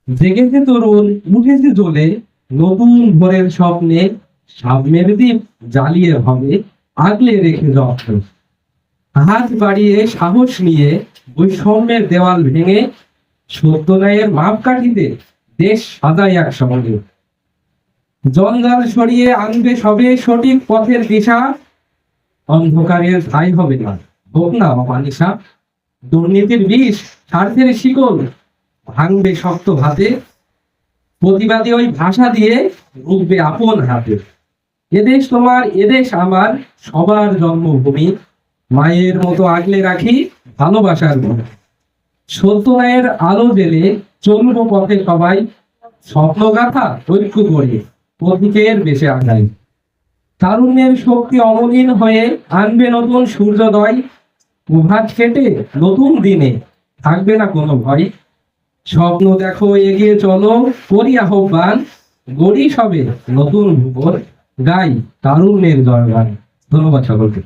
জেগেছে তরুণ, উঠেছে জ্বলে, নতুন ভোরের স্বপ্নে সামনের দ্বীপ জ্বালিয়ে হবে আগলে রেখে যত্ন। হাত বাড়িয়ে সাহস নিয়ে বৈষম্যের দেওয়াল ভেঙে সত্য ন্যায়ের মাপকাঠিতে দেশ সাজায় একসঙ্গে। জঞ্জাল সরিয়ে আনবে সবে সঠিক পথের দিশা, অন্ধকারের ঠাঁই হবে না, হোক না অমানিসা। দুর্নীতির বিষ, স্বার্থের শিকল ভাঙবে শক্ত হাতে, প্রতিবাদী ওই ভাষা দিয়ে রুখবে আপন হাতে। এদেশ তোমার, এদেশ আমার, সবার জন্মভূমি, মায়ের মতো আগলে রাখি ভালোবাসার ভূমি। সত্য ন্যায়ের আলো জেলে চলবো পথে সবাই, স্বপ্নগাথা ঐক্য করে পথিকের বেশে আগাই। তারুণ্যের শক্তি অমলিন হয়ে আনবে নতুন সূর্যোদয়, প্রভাত কেটে নতুন দিনে থাকবে না কোনো ভয়। স্বপ্ন দেখো, এগিয়ে চলো, করি আহ্বান, গড়ি সবে নতুন ভুবন, গাই তারুণ্যের জয়গান। ধন্যবাদ সকলকে।